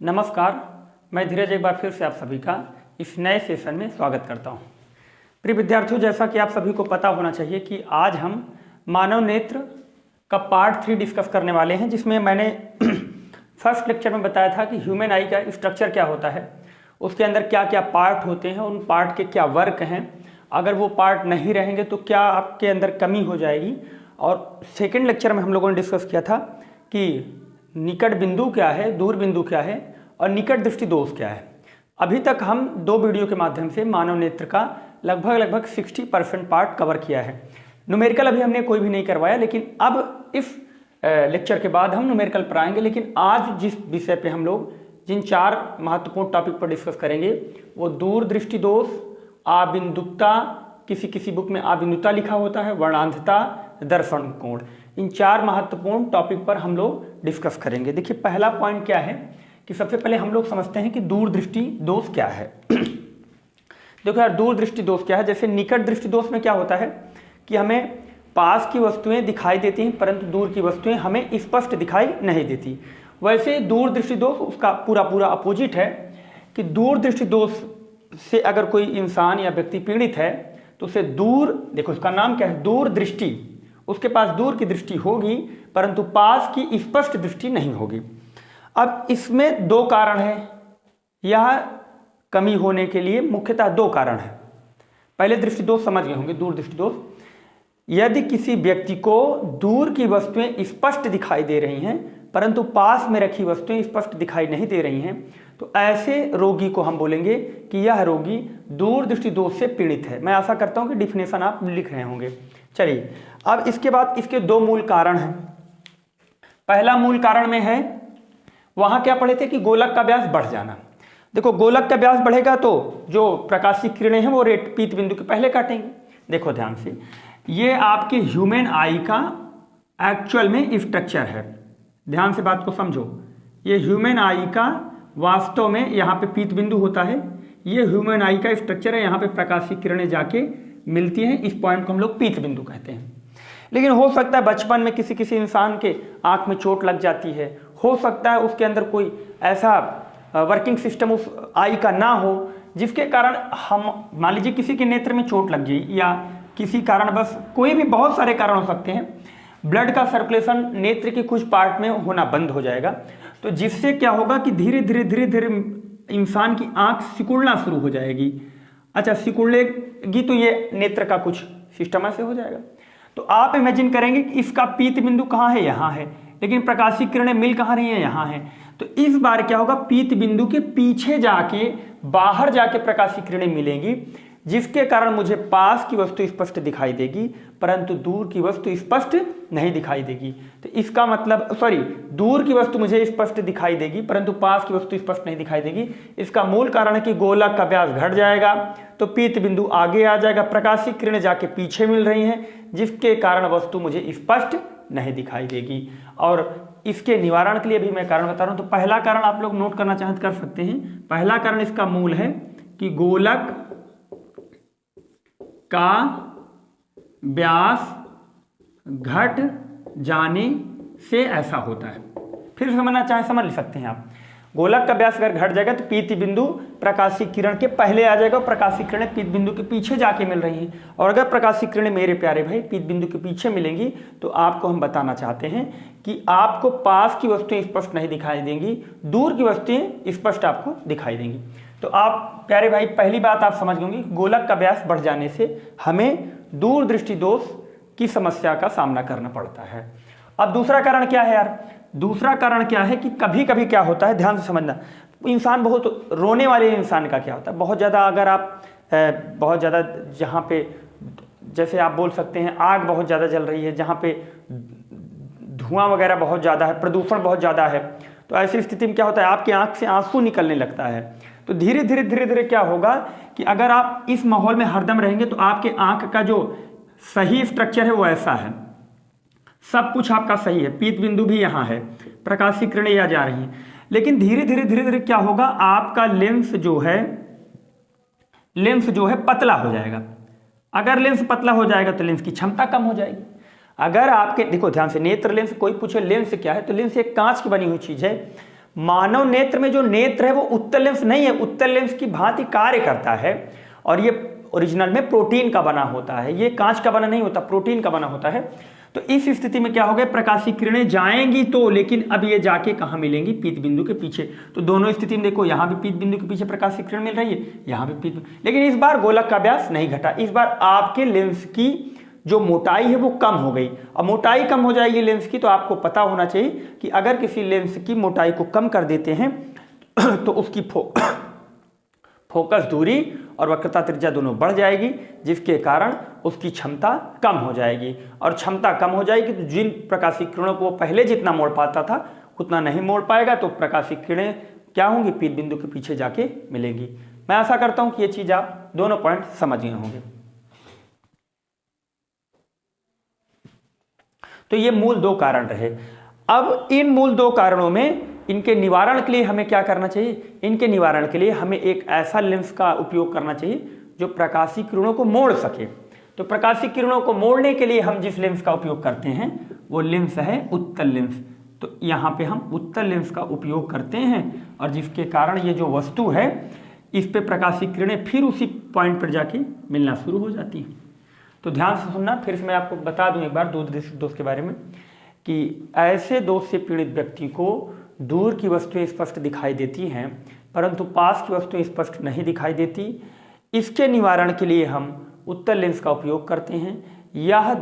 नमस्कार, मैं धीरज एक बार फिर से आप सभी का इस नए सेशन में स्वागत करता हूं। प्रिय विद्यार्थियों, जैसा कि आप सभी को पता होना चाहिए कि आज हम मानव नेत्र का पार्ट 3 डिस्कस करने वाले हैं, जिसमें मैंने फर्स्ट लेक्चर में बताया था कि ह्यूमन आई का स्ट्रक्चर क्या होता है, उसके अंदर क्या क्या पार्ट होते हैं, उन पार्ट के क्या वर्क हैं, अगर वो पार्ट नहीं रहेंगे तो क्या आपके अंदर कमी हो जाएगी। और सेकेंड लेक्चर में हम लोगों ने डिस्कस किया था कि निकट बिंदु क्या है, दूर बिंदु क्या है और निकट दृष्टि दोष क्या है। अभी तक हम 2 वीडियो के माध्यम से मानव नेत्र का लगभग 60% पार्ट कवर किया है। न्यूमेरिकल अभी हमने कोई भी नहीं करवाया, लेकिन अब इस लेक्चर के बाद हम न्यूमेरिकल पर आएंगे। लेकिन आज जिस विषय पे हम लोग जिन 4 महत्वपूर्ण टॉपिक पर डिस्कस करेंगे वो दूर दृष्टि दोष, आबिंदुता, किसी बुक में आबिंदुता लिखा होता है, वर्णांधता, दर्पण कोण, इन 4 महत्वपूर्ण टॉपिक पर हम लोग डिस्कस करेंगे। देखिए, पहला पॉइंट क्या है कि सबसे पहले हम लोग समझते हैं कि दूर दृष्टि दोष क्या है। देखो यार, दूर दृष्टि दोष क्या है। जैसे निकट दृष्टि दोष में क्या होता है कि हमें पास की वस्तुएं दिखाई देती हैं परंतु दूर की वस्तुएं हमें स्पष्ट दिखाई नहीं देती। वैसे दूर दृष्टि दोष उसका पूरा अपोजिट है कि दूर दृष्टि दोष से अगर कोई इंसान या व्यक्ति पीड़ित है तो उसे दूर, देखो उसका नाम क्या है, दूर दृष्टि, उसके पास दूर की दृष्टि होगी परंतु पास की स्पष्ट दृष्टि नहीं होगी। अब इसमें 2 कारण हैं, यह कमी होने के लिए मुख्यतः 2 कारण हैं। पहले दृष्टि दोष समझ गए होंगे, दूर दृष्टि दोष, यदि किसी व्यक्ति को दूर की वस्तुएं स्पष्ट दिखाई दे रही हैं परंतु पास में रखी वस्तुएं स्पष्ट दिखाई नहीं दे रही हैं तो ऐसे रोगी को हम बोलेंगे कि यह रोगी दूर दृष्टि दोष से पीड़ित है। मैं आशा करता हूं कि डिफिनेशन आप लिख रहे होंगे। चलिए, अब इसके बाद इसके 2 मूल कारण हैं। पहला मूल कारण में है, वहां क्या पढ़े थे कि गोलक का व्यास बढ़ जाना। देखो, गोलक का व्यास बढ़ेगा तो जो प्रकाशिक किरणें हैं वो पीत बिंदु के पहले काटेंगे। देखो ध्यान से, ये आपके ह्यूमन आई का एक्चुअल में स्ट्रक्चर है। ध्यान से बात को समझो, ये ह्यूमन आई का वास्तव में यहाँ पे पीत बिंदु होता है, ये ह्यूमन आई का स्ट्रक्चर है, यहाँ पे प्रकाशिक किरणें जाके मिलती हैं, इस पॉइंट को हम लोग पीत बिंदु कहते हैं। लेकिन हो सकता है बचपन में किसी इंसान के आंख में चोट लग जाती है, हो सकता है उसके अंदर कोई ऐसा वर्किंग सिस्टम उस आई का ना हो जिसके कारण हम, मान लीजिए किसी के नेत्र में चोट लग गई या किसी कारण, बस कोई भी, बहुत सारे कारण हो सकते हैं, ब्लड का सर्कुलेशन नेत्र के कुछ पार्ट में होना बंद हो जाएगा, तो जिससे क्या होगा कि धीरे धीरे इंसान की आंख सिकुड़ना शुरू हो जाएगी। अच्छा, सिकुड़ेगी तो ये नेत्र का कुछ सिस्टम ऐसे हो जाएगा। तो आप इमेजिन करेंगे कि इसका पीत बिंदु कहाँ है, यहाँ है, लेकिन प्रकाशिक किरणें मिल कहाँ रही है, यहाँ है। तो इस बार क्या होगा, पीत बिंदु के पीछे जाके, बाहर जाके प्रकाशिक किरणें मिलेंगी, जिसके कारण मुझे पास की वस्तु स्पष्ट दिखाई देगी परंतु दूर की वस्तु स्पष्ट नहीं दिखाई देगी। तो इसका मतलब, दूर की वस्तु मुझे स्पष्ट दिखाई देगी परंतु पास की वस्तु स्पष्ट नहीं दिखाई देगी। इसका मूल कारण है कि गोलक का व्यास घट जाएगा तो पीत बिंदु आगे आ जाएगा, प्रकाशिक किरणें जाके पीछे मिल रही हैं, जिसके कारण वस्तु मुझे स्पष्ट नहीं दिखाई देगी। और इसके निवारण के लिए भी मैं कारण बता रहा हूं। तो पहला कारण आप लोग नोट करना चाहें कर सकते हैं। पहला कारण इसका मूल है कि गोलक का व्यास घट जाने से ऐसा होता है। फिर समझना चाहे समझ सकते हैं आप। गोलक का व्यास अगर घट जाएगा तो पीत बिंदु प्रकाशिक किरण के पहले आ जाएगा, प्रकाशिक किरणें पीत बिंदु के पीछे जाके मिल रही हैं। और अगर प्रकाशिक किरणें, मेरे प्यारे भाई, पीत बिंदु के पीछे मिलेंगी तो आपको हम बताना चाहते हैं कि आपको पास की वस्तुएं स्पष्ट नहीं दिखाई देंगी, दूर की वस्तुएं स्पष्ट आपको दिखाई देंगी। तो आप प्यारे भाई, पहली बात आप समझ गए, गोलक का व्यास बढ़ जाने से हमें दूर दृष्टि दोष की समस्या का सामना करना पड़ता है। अब दूसरा कारण क्या है यार, दूसरा कारण क्या है कि कभी कभी क्या होता है, ध्यान से समझना, इंसान बहुत रोने वाले इंसान का क्या होता है, बहुत ज़्यादा, अगर आप बहुत ज़्यादा जहाँ पे, जैसे आप बोल सकते हैं आग बहुत ज़्यादा जल रही है, जहाँ पे धुआं वगैरह बहुत ज़्यादा है, प्रदूषण बहुत ज़्यादा है, तो ऐसी स्थिति में क्या होता है, आपकी आंख से आंसू निकलने लगता है। तो धीरे धीरे क्या होगा कि अगर आप इस माहौल में हरदम रहेंगे तो आपके आंख का जो सही स्ट्रक्चर है वो ऐसा है, सब कुछ आपका सही है, पीत बिंदु भी यहाँ है, प्रकाशिक किरणें यहाँ जा रही हैं, लेकिन धीरे धीरे क्या होगा, आपका लेंस जो है पतला हो जाएगा। अगर लेंस पतला हो जाएगा तो लेंस की क्षमता कम हो जाएगी। अगर आपके, देखो ध्यान से, नेत्र लेंस, कोई पूछे लेंस क्या है तो लेंस एक कांच की बनी हुई चीज है, मानव नेत्र में जो नेत्र है वो उत्तल लेंस नहीं है, उत्तल लेंस की भांति कार्य करता है और ये ओरिजिनल में प्रोटीन का बना होता है, ये कांच का बना नहीं होता, प्रोटीन का बना होता है। तो इस स्थिति में क्या हो गया, प्रकाशीय किरणें जाएंगी तो, लेकिन अब ये जाके कहाँ मिलेंगी, पीत बिंदु के पीछे। तो दोनों स्थिति में देखो, यहाँ भी पीत बिंदु के पीछे प्रकाशीय किरण मिल रही है, यहाँ भी पीत, लेकिन इस बार गोलक का व्यास नहीं घटा, इस बार आपके लेंस की जो मोटाई है वो कम हो गई। और मोटाई कम हो जाएगी लेंस की, तो आपको पता होना चाहिए कि अगर किसी लेंस की मोटाई को कम कर देते हैं तो उसकी फोकस दूरी और वक्रता त्रिज्या दोनों बढ़ जाएगी, जिसके कारण उसकी क्षमता कम हो जाएगी। और क्षमता कम हो जाएगी तो जिन प्रकाशीय किरणों को वो पहले जितना मोड़ पाता था उतना नहीं मोड़ पाएगा, तो प्रकाशीय किरणें क्या होंगी, पीत बिंदु के पीछे जाके मिलेंगी। मैं आशा करता हूं कि ये चीज आप दोनों पॉइंट समझ गए होंगे। तो ये मूल दो कारण रहे। अब इन मूल दो कारणों में इनके निवारण के लिए हमें क्या करना चाहिए, इनके निवारण के लिए हमें एक ऐसा लेंस का उपयोग करना चाहिए जो प्रकाशीय किरणों को मोड़ सके। तो प्रकाशीय किरणों को मोड़ने के लिए हम जिस लेंस का उपयोग करते हैं वो लेंस है उत्तल लेंस। तो यहाँ पे हम उत्तल लेंस का उपयोग करते हैं और जिसके कारण ये जो वस्तु है इस पे प्रकाशीय किरणें फिर उसी पॉइंट पर जाके मिलना शुरू हो जाती हैं। तो ध्यान से सुनना, फिर से मैं आपको बता दूं एक बार दूर दृष्टि दोष के बारे में, कि ऐसे दोष से पीड़ित व्यक्ति को दूर की वस्तुएं स्पष्ट दिखाई देती हैं परंतु पास की वस्तुएं स्पष्ट नहीं दिखाई देती। इसके निवारण के लिए हम उत्तल लेंस का उपयोग करते हैं। यह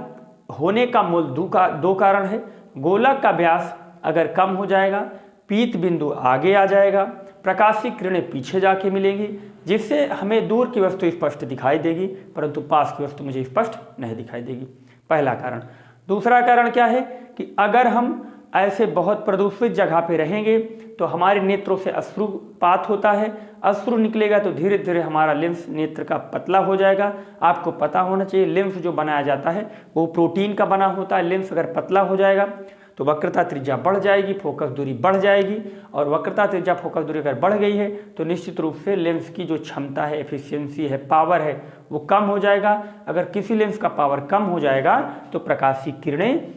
होने का मूल दो कारण है। गोलक का व्यास अगर कम हो जाएगा, पीत बिंदु आगे आ जाएगा, प्रकाशीय किरणें पीछे जाके मिलेंगी, जिससे हमें दूर की वस्तु स्पष्ट दिखाई देगी परंतु पास की वस्तु मुझे स्पष्ट नहीं दिखाई देगी, पहला कारण। दूसरा कारण क्या है कि अगर हम ऐसे बहुत प्रदूषित जगह पे रहेंगे तो हमारे नेत्रों से अश्रुपात होता है, अश्रु निकलेगा तो धीरे धीरे हमारा लेंस नेत्र का पतला हो जाएगा। आपको पता होना चाहिए लेंस जो बनाया जाता है वो प्रोटीन का बना होता है। लेंस अगर पतला हो जाएगा तो वक्रता त्रिज्या बढ़ जाएगी, फोकस दूरी बढ़ जाएगी, और वक्रता त्रिज्या फोकस दूरी अगर बढ़ गई है तो निश्चित रूप से लेंस की जो क्षमता है, एफिशिएंसी है, पावर है, वो कम हो जाएगा। अगर किसी लेंस का पावर कम हो जाएगा तो प्रकाशीय किरणें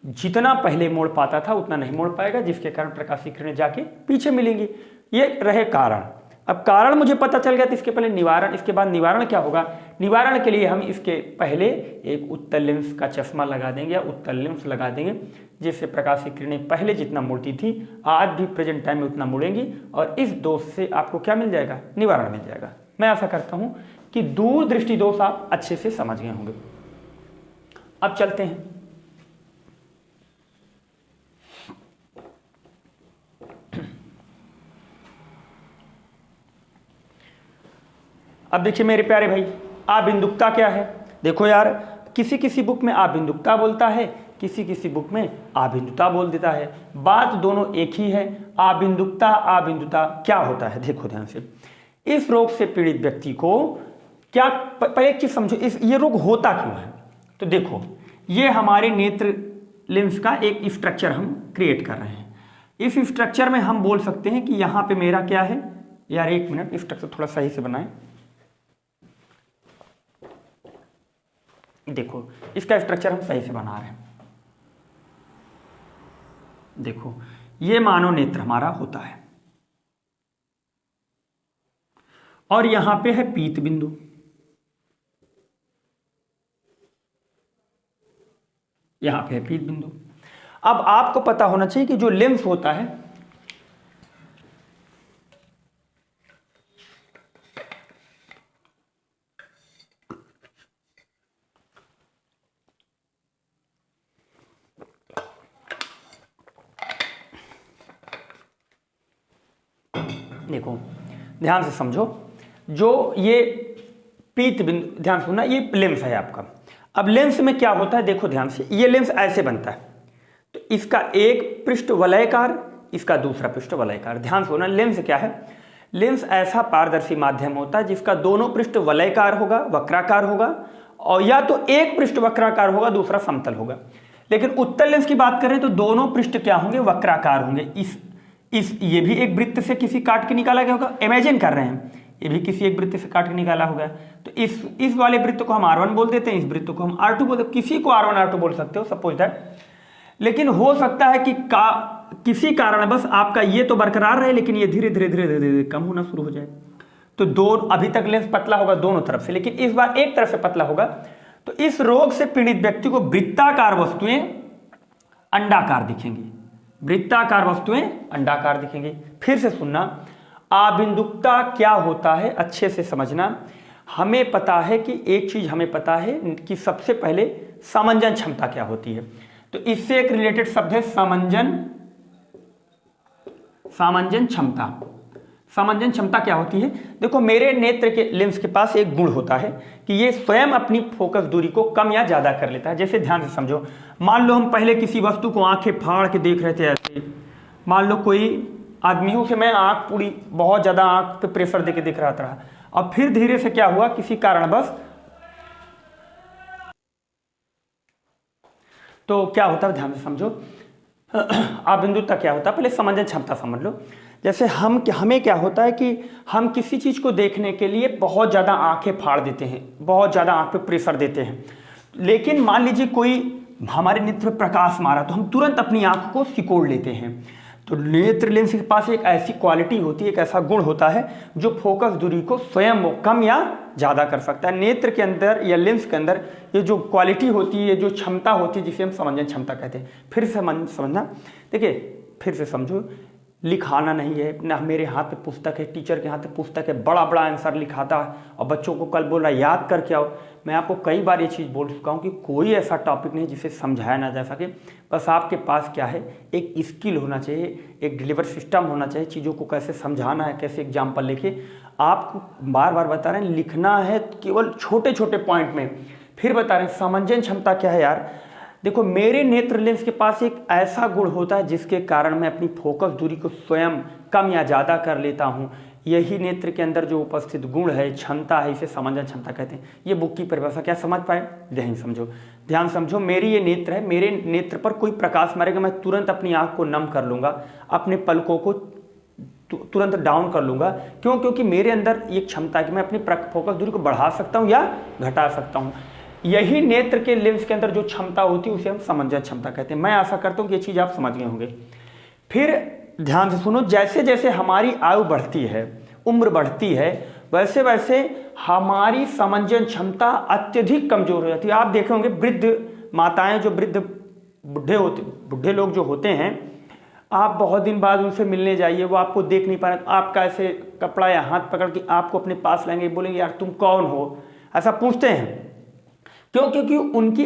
जितना पहले मोड़ पाता था उतना नहीं मोड़ पाएगा, जिसके कारण प्रकाशीय किरणें जाके पीछे मिलेंगी। ये रहे कारण। अब कारण मुझे पता चल गया तो इसके पहले निवारण, इसके बाद निवारण क्या होगा। निवारण के लिए हम इसके पहले एक उत्तल लेंस का चश्मा लगा देंगे या उत्तल लेंस लगा देंगे, जिससे प्रकाशीय किरणें पहले जितना मुड़ती थी आज भी प्रेजेंट टाइम में उतना मुड़ेंगी और इस दोष से आपको क्या मिल जाएगा, निवारण मिल जाएगा। मैं आशा करता हूं कि दूर दृष्टि दोष आप अच्छे से समझ गए होंगे। अब चलते हैं अब देखिए मेरे प्यारे भाई, आबिंदुकता क्या है। देखो यार, किसी किसी बुक में आबिंदुकता बोलता है, किसी किसी बुक में आबिंदुता बोल देता है, बात दोनों एक ही है। आबिंदुकता आबिंदुता क्या होता है, देखो ध्यान से। इस रोग से पीड़ित व्यक्ति को क्या, पहले एक चीज समझो, ये रोग होता क्यों है। तो देखो, ये हमारे नेत्र लेंस का एक स्ट्रक्चर हम क्रिएट कर रहे हैं। इस स्ट्रक्चर में हम बोल सकते हैं कि यहाँ पे मेरा क्या है, यार एक मिनट, स्ट्रक्चर थोड़ा सही से बनाएं। देखो इसका स्ट्रक्चर हम सही से बना रहे हैं। देखो ये मानव नेत्र हमारा होता है और यहां पे है पीत बिंदु, यहां पे है पीत बिंदु। अब आपको पता होना चाहिए कि जो लेंस होता है देखो ध्यान से समझो, जो ये पीत बिंदु, ध्यान सुनना, ये लेंस है आपका। अब लेंस में क्या होता है, देखो ध्यान से, ये लेंस ऐसे बनता है तो इसका एक पृष्ठ वलयकार, इसका दूसरा पृष्ठ वलयकार। ध्यान सुनना, लेंस क्या है, लेंस ऐसा पारदर्शी माध्यम होता है जिसका दोनों पृष्ठ वलयकार होगा, वक्राकार होगा, और या तो एक पृष्ठ वक्राकार होगा दूसरा समतल होगा। लेकिन उत्तल लेंस की बात करें तो दोनों पृष्ठ क्या होंगे, वक्राकार होंगे। ये भी एक वृत्त से किसी काट के निकाला गया होगा, इमेजिन कर रहे हैं, ये भी किसी एक वृत्त से काट के निकाला होगा। तो इस वाले वृत्त को हम R1 बोल देते हैं, इस वृत्त को हम R2 बोलते हैं, किसी को R1 R2 बोल सकते हो, सपोज दैट। लेकिन हो सकता है कि किसी कारण बस आपका ये तो बरकरार रहे, लेकिन ये धीरे धीरे धीरे धीरे धीरे कम होना शुरू हो जाए। तो दो, अभी तक लेंस पतला होगा दोनों तरफ से, लेकिन इस बार एक तरफ से पतला होगा। तो इस रोग से पीड़ित व्यक्ति को वृत्ताकार वस्तुएं अंडाकार दिखेंगी, वृत्ताकार वस्तुएं अंडाकार दिखेंगी। फिर से सुनना, आबिंदुकता क्या होता है अच्छे से समझना। हमें पता है कि एक चीज हमें पता है कि सबसे पहले सामंजन क्षमता क्या होती है। तो इससे एक रिलेटेड शब्द है सामंजन क्षमता। सामंजन क्षमता क्या होती है? देखो, मेरे नेत्र के लेंस के पास एक गुण होता है कि ये स्वयं अपनी फोकस दूरी को कम या ज्यादा कर लेता है। जैसे ध्यान से समझो, मान लो हम पहले किसी वस्तु को आंखें फाड़ के देख रहे थे ऐसे, मान लो कोई आदमी हो, उसे मैं आंख पूरी बहुत ज्यादा आंख पे प्रेशर देके देख रहा था, और फिर धीरे से क्या हुआ, किसी कारणवश तो क्या होता है, ध्यान से समझो। आबिंदुता क्या होता है, पहले समंजन क्षमता समझ लो। जैसे हमें क्या होता है कि हम किसी चीज को देखने के लिए बहुत ज्यादा आंखें फाड़ देते हैं, बहुत ज्यादा आंख पे प्रेशर देते हैं, लेकिन मान लीजिए कोई हमारे नेत्र पे प्रकाश मारा तो हम तुरंत अपनी आंख को सिकोड़ लेते हैं। तो नेत्र लेंस के पास एक ऐसी क्वालिटी होती है, एक ऐसा गुण होता है जो फोकस दूरी को स्वयं कम या ज़्यादा कर सकता है। नेत्र के अंदर या लेंस के अंदर ये जो क्वालिटी होती है, जो क्षमता होती है, जिसे हम समंजन क्षमता कहते हैं। फिर से समझना, देखिए फिर से समझो, लिखाना नहीं है ना, मेरे हाथ पे पुस्तक है, टीचर के हाथ पे पुस्तक है, बड़ा बड़ा आंसर लिखाता है और बच्चों को कल बोल रहा है याद करके आओ। मैं आपको कई बार ये चीज़ बोल चुका हूँ कि कोई ऐसा टॉपिक नहीं जिसे समझाया ना जा सके। बस आपके पास क्या है, एक स्किल होना चाहिए, एक डिलीवर सिस्टम होना चाहिए, चीज़ों को कैसे समझाना है, कैसे एग्जाम्पल लिखे। आपको बार बार बता रहे हैं, लिखना है केवल छोटे छोटे पॉइंट में। फिर बता रहे हैं समंजन क्षमता क्या है यार। देखो, मेरे नेत्र लेंस के पास एक ऐसा गुण होता है जिसके कारण मैं अपनी फोकस दूरी को स्वयं कम या ज़्यादा कर लेता हूँ। यही नेत्र के अंदर जो उपस्थित गुण है, क्षमता है, इसे समंजन क्षमता कहते हैं। ये बुक की परिभाषा क्या समझ पाए? ध्यान समझो, ध्यान समझो। मेरी ये नेत्र है, मेरे नेत्र पर कोई प्रकाश मारेगा, मैं तुरंत अपनी आँख को नम कर लूँगा, अपने पलकों को तुरंत डाउन कर लूँगा। क्यों? क्योंकि मेरे अंदर ये क्षमता है कि मैं अपनी फोकस दूरी को बढ़ा सकता हूँ या घटा सकता हूँ। यही नेत्र के लेंस के अंदर जो क्षमता होती है उसे हम समंजन क्षमता कहते हैं। मैं आशा करता हूँ कि ये चीज़ आप समझ गए होंगे। फिर ध्यान से सुनो, जैसे जैसे हमारी आयु बढ़ती है, उम्र बढ़ती है, वैसे वैसे हमारी समंजन क्षमता अत्यधिक कमजोर हो जाती है। आप देखे होंगे वृद्ध माताएं, जो वृद्ध बुढ़े लोग जो होते हैं, आप बहुत दिन बाद उनसे मिलने जाइए, वो आपको देख नहीं पा रहे, आपका ऐसे कपड़ा या हाथ पकड़ के आपको अपने पास लाएंगे, बोलेंगे यार तुम कौन हो, ऐसा पूछते हैं। क्यों? क्योंकि उनकी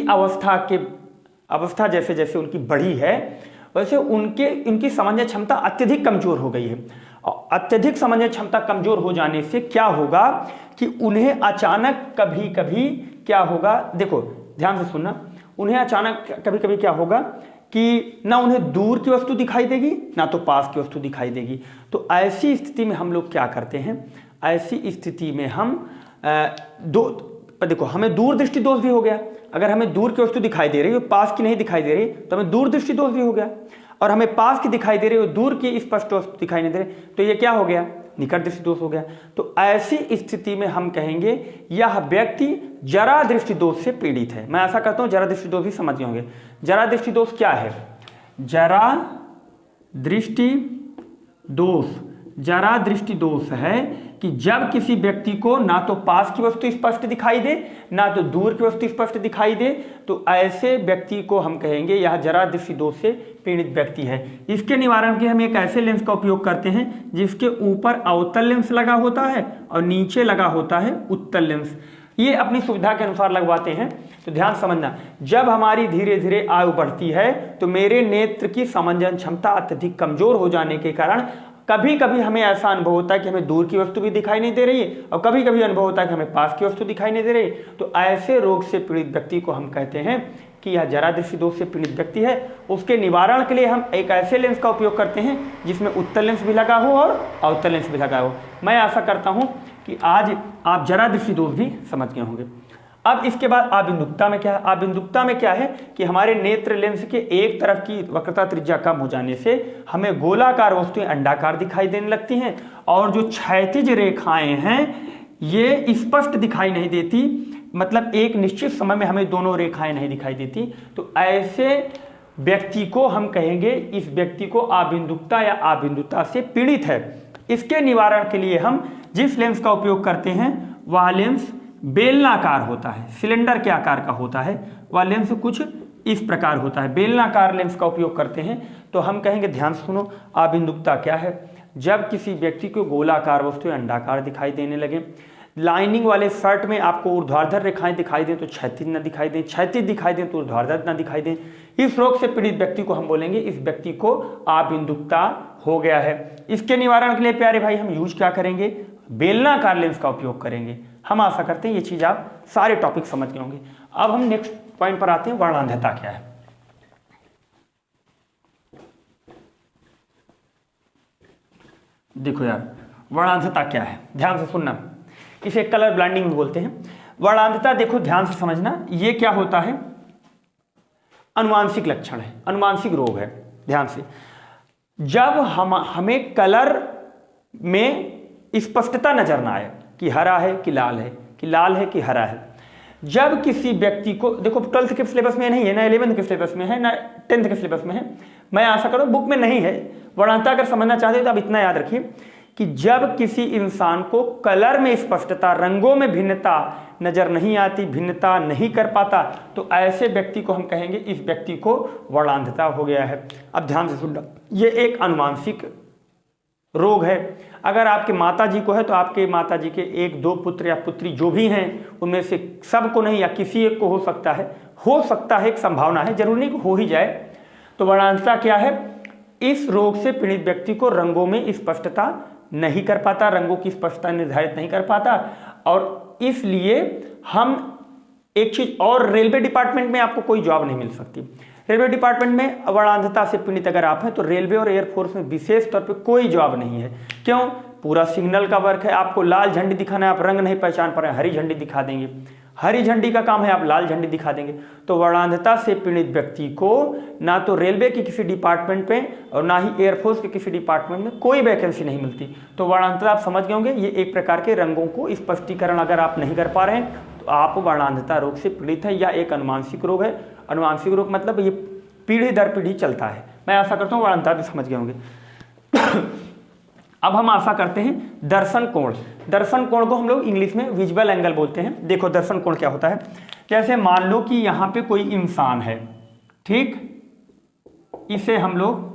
अवस्था जैसे जैसे उनकी बढ़ी है, वैसे उनकी समंजन क्षमता अत्यधिक कमजोर हो गई है। और अत्यधिक समंजन क्षमता कमजोर हो जाने से क्या होगा कि उन्हें अचानक कभी कभी क्या होगा, देखो ध्यान से सुनना, उन्हें अचानक कभी कभी क्या होगा कि ना उन्हें दूर की वस्तु दिखाई देगी, ना तो पास की वस्तु दिखाई देगी। तो ऐसी स्थिति में हम लोग क्या करते हैं, ऐसी स्थिति में हम देखो, हमें दूर दृष्टि दोष भी हो गया। अगर हमें दूर की वस्तु दिखाई दे रही है, पास की नहीं दिखाई दे रही, तो हमें दूर दृष्टि दोष भी हो गया। और हमें पास की दिखाई दे रही है, दूर की स्पष्ट वस्तु दिखाई नहीं दे रही, तो ये क्या हो गया, निकट दृष्टि दोष हो गया। तो ऐसी स्थिति में हम कहेंगे यह व्यक्ति जरा दृष्टि दोष से पीड़ित है। मैं ऐसा करता हूं, जरा दृष्टि दोष भी समझ गए होंगे। जरा दृष्टि दोष क्या है? जरा दृष्टि दोष है कि जब किसी व्यक्ति को ना तो पास की वस्तु स्पष्ट दिखाई दे, ना तो दूर की वस्तु स्पष्ट दिखाई दे, तो ऐसे व्यक्ति को हम कहेंगे यह जरा दृष्टि दोष से पीड़ित व्यक्ति है। इसके निवारण के हम एक ऐसे लेंस का उपयोग करते हैं जिसके ऊपर अवतल लेंस लगा होता है और नीचे लगा होता है उत्तल लेंस। ये अपनी सुविधा के अनुसार लगवाते हैं। तो ध्यान समझना, जब हमारी धीरे धीरे आयु बढ़ती है तो मेरे नेत्र की समंजन क्षमता अत्यधिक कमजोर हो जाने के कारण कभी कभी हमें ऐसा अनुभव होता है कि हमें दूर की वस्तु भी दिखाई नहीं दे रही है, और कभी कभी अनुभव होता है कि हमें पास की वस्तु दिखाई नहीं दे रही। तो ऐसे रोग से पीड़ित व्यक्ति को हम कहते हैं कि यह जरा दृष्टि दोष से पीड़ित व्यक्ति है। उसके निवारण के लिए हम एक ऐसे लेंस का उपयोग करते हैं जिसमें उत्तल लेंस भी लगा हो और अवतल लेंस भी लगा हो। मैं आशा करता हूं कि आज आप जरा दृष्टि दोष भी समझ गए होंगे। अब इसके बाद आबिंदुकता में क्या है? आबिंदुकता में क्या है कि हमारे नेत्र लेंस के एक तरफ की वक्रता त्रिज्या कम हो जाने से हमें गोलाकार वस्तुएं अंडाकार दिखाई देने लगती हैं, और जो क्षैतिज रेखाएं हैं ये स्पष्ट दिखाई नहीं देती, मतलब एक निश्चित समय में हमें दोनों रेखाएं नहीं दिखाई देती। तो ऐसे व्यक्ति को हम कहेंगे इस व्यक्ति को आबिंदुकता या आबिंदुता से पीड़ित है। इसके निवारण के लिए हम जिस लेंस का उपयोग करते हैं वह लेंस बेलनाकार होता है, सिलेंडर के आकार का होता है। वह लेंस कुछ इस प्रकार होता है, बेलनाकार लेंस का उपयोग करते हैं। तो हम कहेंगे, ध्यान से सुनो, आबिंदुकता क्या है? जब किसी व्यक्ति को गोलाकार वस्तु अंडाकार दिखाई देने लगे, लाइनिंग वाले शर्ट में आपको ऊर्ध्वाधर रेखाएं दिखाई दें तो क्षैतिज न दिखाई दें, क्षैतिज दिखाई दें तो ऊर्ध्वाधर न दिखाई दें, इस रोग से पीड़ित व्यक्ति को हम बोलेंगे इस व्यक्ति को आबिंदुकता हो गया है। इसके निवारण के लिए प्यारे भाई हम यूज क्या करेंगे? बेलनाकार लेंस का उपयोग करेंगे। हम आशा करते हैं ये चीज आप सारे टॉपिक समझ गए होंगे। अब हम नेक्स्ट पॉइंट पर आते हैं, वर्णांधता क्या है। देखो यार, वर्णांधता क्या है, ध्यान से सुनना। इसे कलर ब्लाइंडिंग बोलते हैं। वर्णांधता देखो ध्यान से समझना, ये क्या होता है? अनुवांशिक लक्षण है, अनुवांशिक रोग है। ध्यान से, जब हमें कलर में स्पष्टता नजर ना आए कि हरा है कि लाल है, कि लाल है कि हरा है। जब किसी व्यक्ति को, देखो 12th के सिलेबस में नहीं है ना, 11th के सिलेबस में है ना, 10th के सिलेबस में है, मैं आशा करूं बुक में नहीं है। वर्णांधता अगर समझना चाहते हो तो आप इतना याद रखिए कि जब किसी इंसान को कलर में स्पष्टता, रंगों में भिन्नता नजर नहीं आती, भिन्नता नहीं कर पाता, तो ऐसे व्यक्ति को हम कहेंगे इस व्यक्ति को वर्णांधता हो गया है। अब ध्यान से सुनना, ये एक अनुवांशिक रोग है। अगर आपके माता जी को है तो आपके माता जी के 1-2 पुत्र या पुत्री जो भी हैं उनमें से सबको नहीं या किसी एक को हो सकता है, एक संभावना है, जरूरी नहीं हो ही जाए। तो वर्णांधता क्या है? इस रोग से पीड़ित व्यक्ति को रंगों में स्पष्टता नहीं कर पाता, रंगों की स्पष्टता निर्धारित नहीं कर पाता। और इसलिए हम एक चीज और, रेलवे डिपार्टमेंट में आपको कोई जॉब नहीं मिल सकती। रेलवे डिपार्टमेंट में वर्णांधता से पीड़ित अगर आप हैं तो रेलवे और एयरफोर्स में विशेष तौर पे कोई जॉब नहीं है। क्यों? पूरा सिग्नल का वर्क है। आपको लाल झंडी दिखाना है, आप रंग नहीं पहचान पा रहे, हरी झंडी दिखा देंगे। हरी झंडी का काम है, आप लाल झंडी दिखा देंगे। तो वर्णांधता से पीड़ित व्यक्ति को ना तो रेलवे के किसी डिपार्टमेंट में और ना ही एयरफोर्स के किसी डिपार्टमेंट में कोई वैकेंसी नहीं मिलती। तो वर्णांधता आप समझ गए होंगे, ये एक प्रकार के रंगों को स्पष्टीकरण अगर आप नहीं कर पा रहे हैं तो आप वर्णांधता रोग से पीड़ित है, या एक अनुवांशिक रोग है। अनुवांशिक रोग मतलब ये पीढ़ी दर पीढ़ी चलता है। मैं आशा करता हूँ वर्णांधता भी समझ गए होंगे। अब हम आशा करते हैं दर्शन कोण। दर्शन कोण को हम लोग इंग्लिश में विजुअल एंगल बोलते हैं। देखो दर्शन कोण क्या होता है? जैसे मान लो कि यहां पे कोई इंसान है, ठीक, इसे हम लोग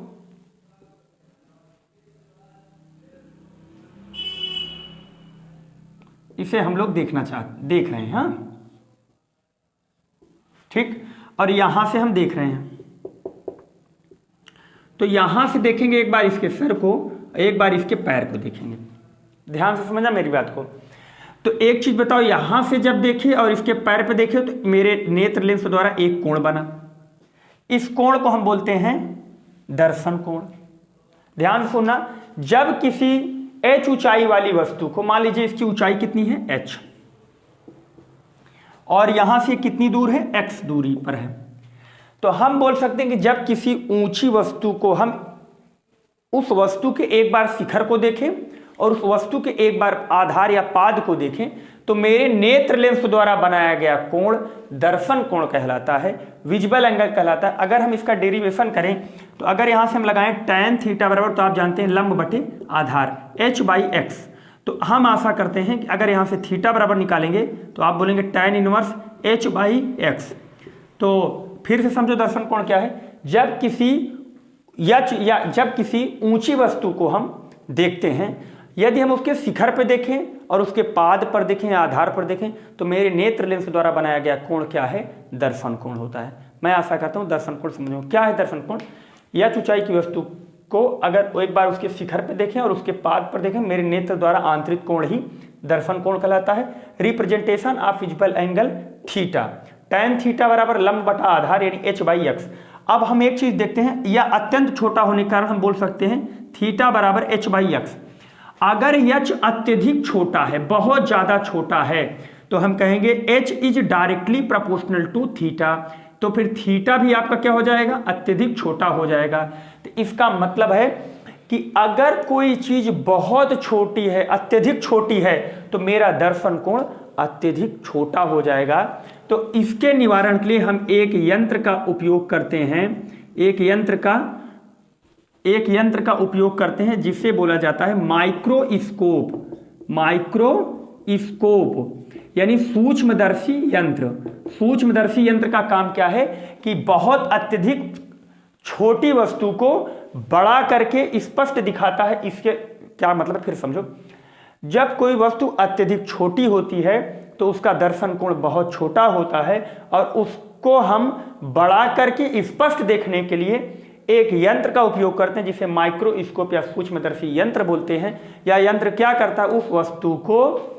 देख रहे हैं, हाँ ठीक, और यहां से हम देख रहे हैं। तो यहां से देखेंगे एक बार इसके सर को, एक बार इसके पैर को देखेंगे। ध्यान से समझना मेरी बात को। तो एक चीज बताओ, यहां से जब देखे और इसके पैर पे देखे तो मेरे नेत्र लेंस द्वारा एक कोण बना। इस कोण को हम बोलते हैं दर्शन कोण। ध्यान से सुनना, जब किसी h ऊंचाई वाली वस्तु को, मान लीजिए इसकी ऊंचाई कितनी है h, और यहां से कितनी दूर है x दूरी पर है, तो हम बोल सकते हैं कि जब किसी ऊंची वस्तु को हम उस वस्तु के एक बार शिखर को देखें और उस वस्तु के एक बार आधार या पाद को देखें तो मेरे नेत्र लेंस द्वारा बनाया गया कोण दर्शन कोण कहलाता है, विजुअल एंगल कहलाता है। अगर हम इसका डेरिवेशन करें तो अगर यहां से हम लगाएं tan थीटा बराबर, तो आप जानते हैं लंब बटे आधार h/x, तो हम आशा करते हैं कि अगर यहां से थीटा बराबर निकालेंगे तो आप बोलेंगे tan इनवर्स h/x। तो फिर से समझो दर्शन कोण क्या है? जब किसी ऊंची वस्तु को हम देखते हैं, यदि हम उसके शिखर पर देखें और उसके पाद पर देखें या आधार पर देखें तो मेरे नेत्र लेंस द्वारा बनाया गया कोण क्या है? दर्शन कोण होता है। मैं आशा करता हूं दर्शन कोण समझो। क्या है दर्शन कोण? या ऊंचाई की वस्तु को अगर एक बार उसके शिखर पर देखें और उसके पाद पर देखें, मेरे नेत्र द्वारा आंतरिक कोण ही दर्शन कोण कहलाता है। Representation of visual angle theta, tan theta बराबर लंब बटा आधार यानी h/x। अब हम एक चीज देखते हैं, यह अत्यंत छोटा होने के कारण हम बोल सकते हैं थीटा बराबर h/x। अगर h अत्यधिक छोटा है, बहुत ज्यादा छोटा है, तो हम कहेंगे h is directly proportional to theta. तो फिर थीटा भी आपका क्या हो जाएगा? अत्यधिक छोटा हो जाएगा। तो इसका मतलब है कि अगर कोई चीज बहुत छोटी है, अत्यधिक छोटी है, तो मेरा दर्शन कोण अत्यधिक छोटा हो जाएगा। तो इसके निवारण के लिए हम एक यंत्र का उपयोग करते हैं। एक यंत्र का उपयोग करते हैं जिसे बोला जाता है माइक्रोस्कोप। माइक्रोस्कोप यानी सूक्ष्मदर्शी यंत्र। सूक्ष्मदर्शी यंत्र का काम क्या है कि बहुत अत्यधिक छोटी वस्तु को बड़ा करके स्पष्ट दिखाता है। इसके क्या मतलब है फिर समझो। जब कोई वस्तु अत्यधिक छोटी होती है तो उसका दर्शन कोण बहुत छोटा होता है और उसको हम बड़ा करके स्पष्ट देखने के लिए एक यंत्र का उपयोग करते हैं जिसे माइक्रोस्कोप या सूक्ष्मदर्शी यंत्र बोलते हैं। यह यंत्र क्या करता है, उस वस्तु को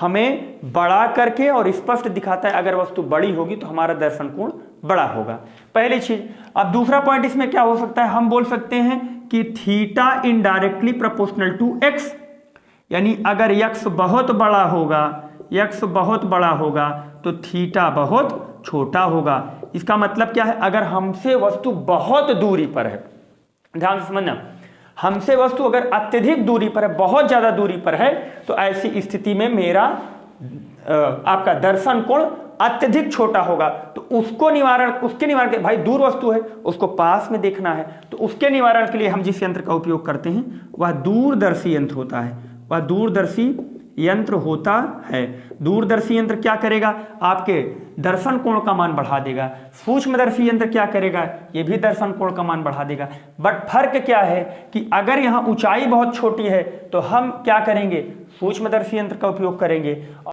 हमें बड़ा करके और स्पष्ट दिखाता है। अगर वस्तु बड़ी होगी तो हमारा दर्शन कोण बड़ा होगा, पहली चीज। अब दूसरा पॉइंट इसमें क्या हो सकता है, हम बोल सकते हैं कि theta indirectly proportional to x, यानी अगर यक्स बहुत बड़ा होगा तो थीटा बहुत छोटा होगा। इसका मतलब क्या है, अगर हमसे वस्तु बहुत दूरी पर है, ध्यान से समझना, हमसे वस्तु अगर अत्यधिक दूरी पर है, बहुत ज्यादा दूरी पर है, तो ऐसी स्थिति में मेरा आपका दर्शन कोण अत्यधिक छोटा होगा। तो उसके निवारण के, भाई दूर वस्तु है उसको पास में देखना है, तो उसके निवारण के लिए हम जिस यंत्र का उपयोग करते हैं वह दूरदर्शी यंत्र होता है। दूरदर्शी यंत्र क्या करेगा, आपके दर्शन कोण का मान बढ़ा देगा। सूक्ष्मदर्शी यंत्र क्या करेगा, ये भी दर्शन कोण का मान बढ़ा देगा। बट फर्क क्या है कि अगर यहाँ ऊंचाई बहुत छोटी है तो हम क्या करेंगे, सूक्ष्मदर्शी यंत्र का उपयोग करेंगे।